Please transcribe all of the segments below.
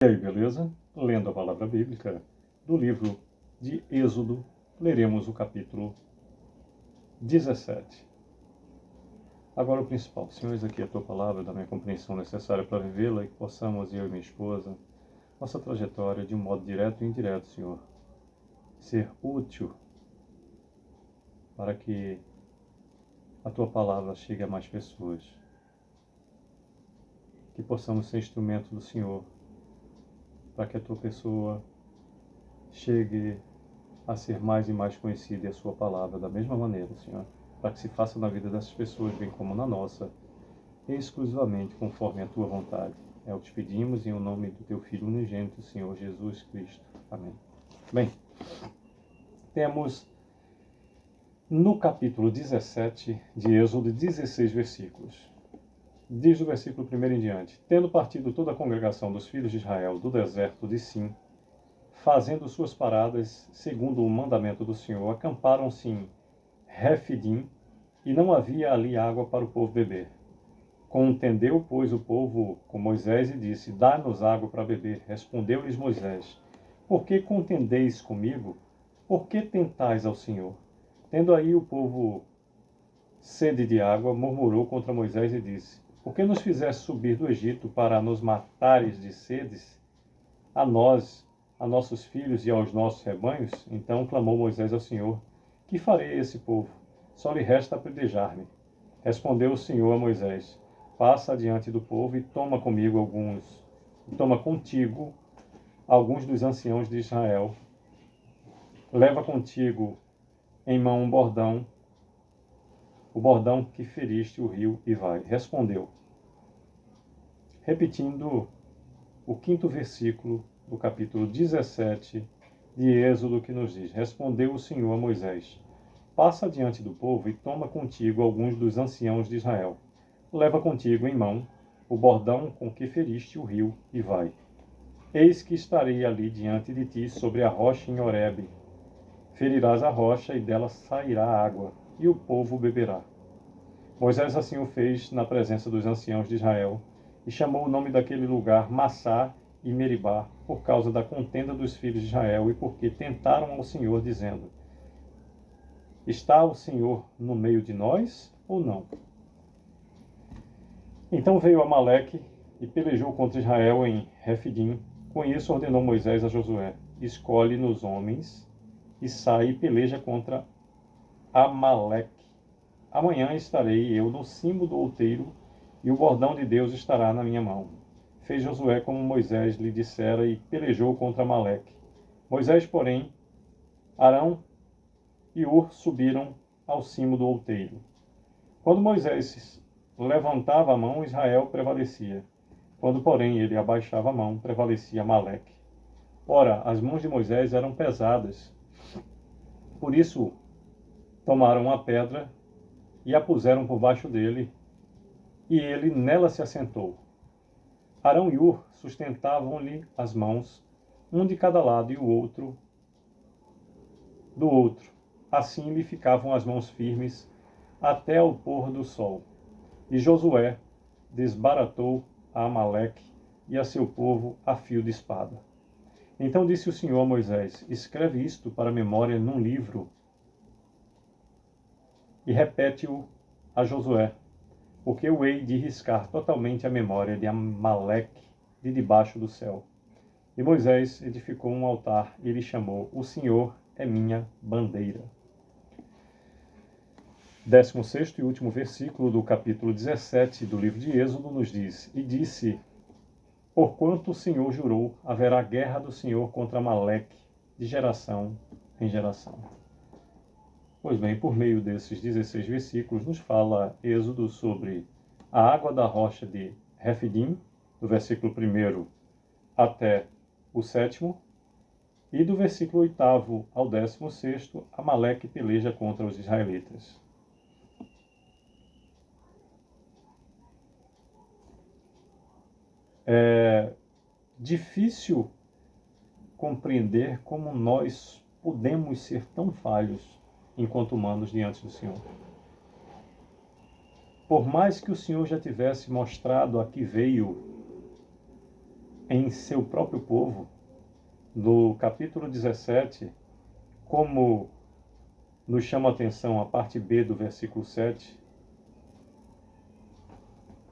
E aí, beleza? Lendo a palavra bíblica do livro de Êxodo, leremos o capítulo 17. Agora o principal. Senhor, eis aqui a tua palavra, da minha compreensão necessária para vivê-la e que possamos, eu e minha esposa, nossa trajetória de um modo direto e indireto, Senhor, ser útil para que a tua palavra chegue a mais pessoas. Que possamos ser instrumento do Senhor para que a tua pessoa chegue a ser mais e mais conhecida e a sua palavra da mesma maneira, Senhor, para que se faça na vida dessas pessoas, bem como na nossa, exclusivamente conforme a tua vontade. É o que te pedimos em nome do teu Filho unigênito, Senhor Jesus Cristo. Amém. Bem, temos no capítulo 17 de Êxodo 16 versículos. Diz o versículo 1 em diante: Tendo partido toda a congregação dos filhos de Israel do deserto de Sim, fazendo suas paradas, segundo o mandamento do Senhor, acamparam-se em Refidim, e não havia ali água para o povo beber. Contendeu, pois, o povo com Moisés e disse: Dá-nos água para beber. Respondeu-lhes Moisés: Por que contendeis comigo? Por que tentais ao Senhor? Tendo aí o povo sede de água, murmurou contra Moisés e disse: Por que nos fizeste subir do Egito para nos matares de sedes? A nós, a nossos filhos e aos nossos rebanhos? Então clamou Moisés ao Senhor: Que farei a esse povo? Só lhe resta apedrejar-me. Respondeu o Senhor a Moisés: Passa adiante do povo e toma contigo alguns dos anciãos de Israel. Leva contigo em mão um bordão, o bordão que feriste o rio, e vai. Respondeu, repetindo o 5º versículo do capítulo 17 de Êxodo, que nos diz: Respondeu o Senhor a Moisés: Passa adiante do povo e toma contigo alguns dos anciãos de Israel. Leva contigo em mão o bordão com que feriste o rio, e vai. Eis que estarei ali diante de ti sobre a rocha em Horebe. Ferirás a rocha e dela sairá água, e o povo beberá. Moisés assim o fez na presença dos anciãos de Israel, e chamou o nome daquele lugar Massá e Meribá, por causa da contenda dos filhos de Israel, e porque tentaram ao Senhor, dizendo: Está o Senhor no meio de nós ou não? Então veio Amaleque e pelejou contra Israel em Refidim. Com isso ordenou Moisés a Josué: Escolhe-nos homens e sai e peleja contra Amaleque. Amanhã estarei eu no cimo do outeiro, e o bordão de Deus estará na minha mão. Fez Josué como Moisés lhe dissera e pelejou contra Amaleque. Moisés, porém, Arão e Hur subiram ao cimo do outeiro. Quando Moisés levantava a mão, Israel prevalecia. Quando, porém, ele abaixava a mão, prevalecia Amaleque. Ora, as mãos de Moisés eram pesadas. Por isso, tomaram uma pedra e a puseram por baixo dele, e ele nela se assentou. Arão e Hur sustentavam-lhe as mãos, um de cada lado e o outro do outro. Assim lhe ficavam as mãos firmes até ao pôr do sol. E Josué desbaratou a Amaleque e a seu povo a fio de espada. Então disse o Senhor a Moisés: Escreve isto para memória num livro e repete-o a Josué, porque eu hei de riscar totalmente a memória de Amaleque de debaixo do céu. E Moisés edificou um altar e lhe chamou: O Senhor é minha bandeira. 16º e último versículo do capítulo 17 do livro de Êxodo nos diz: E disse: Porquanto o Senhor jurou, haverá guerra do Senhor contra Amaleque, de geração em geração. Pois bem, por meio desses 16 versículos, nos fala Êxodo sobre a água da rocha de Refidim, do versículo 1 até o 7º, e do versículo 8º ao 16º, Amaleque peleja contra os israelitas. É difícil compreender como nós podemos ser tão falhos enquanto humanos diante do Senhor. Por mais que o Senhor já tivesse mostrado a que veio em seu próprio povo, no capítulo 17, como nos chama a atenção a parte B do versículo 7,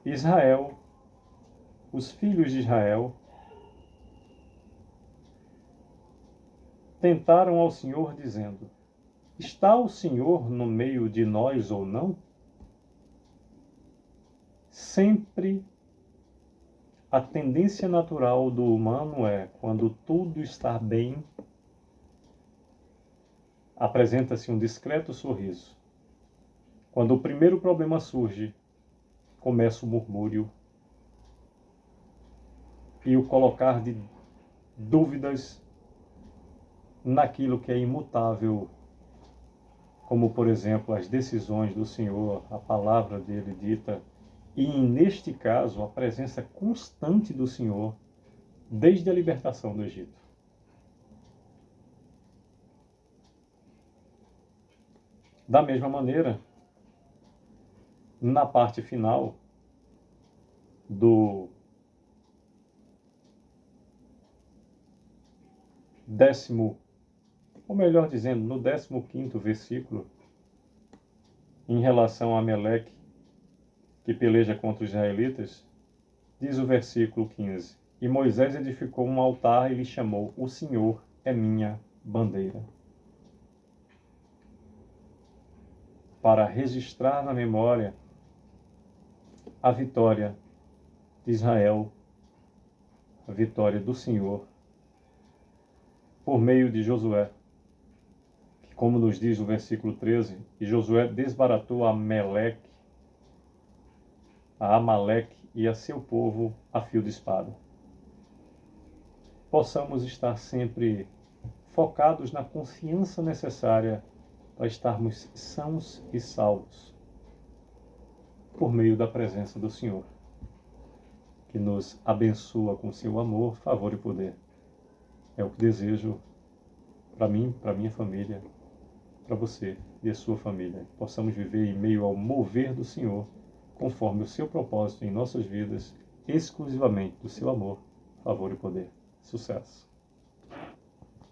Israel, os filhos de Israel, tentaram ao Senhor dizendo: está o Senhor no meio de nós ou não? Sempre a tendência natural do humano é, quando tudo está bem, apresenta-se um discreto sorriso. Quando o primeiro problema surge, começa o murmúrio e o colocar de dúvidas naquilo que é imutável, como, por exemplo, as decisões do Senhor, a palavra dele dita, e, neste caso, a presença constante do Senhor desde a libertação do Egito. Da mesma maneira, na parte final do 10º, ou melhor dizendo, no 15º versículo, em relação a Amaleque, que peleja contra os israelitas, diz o versículo 15: e Moisés edificou um altar e lhe chamou: o Senhor é minha bandeira, para registrar na memória a vitória de Israel, a vitória do Senhor, por meio de Josué, que, como nos diz o versículo 13, e Josué desbaratou a Amaleque e a seu povo a fio de espada. Possamos estar sempre focados na confiança necessária para estarmos sãos e salvos, por meio da presença do Senhor, que nos abençoa com seu amor, favor e poder. É o que desejo para mim, para minha família, para você e a sua família. Possamos viver em meio ao mover do Senhor, conforme o seu propósito em nossas vidas, exclusivamente do seu amor, favor e poder. Sucesso!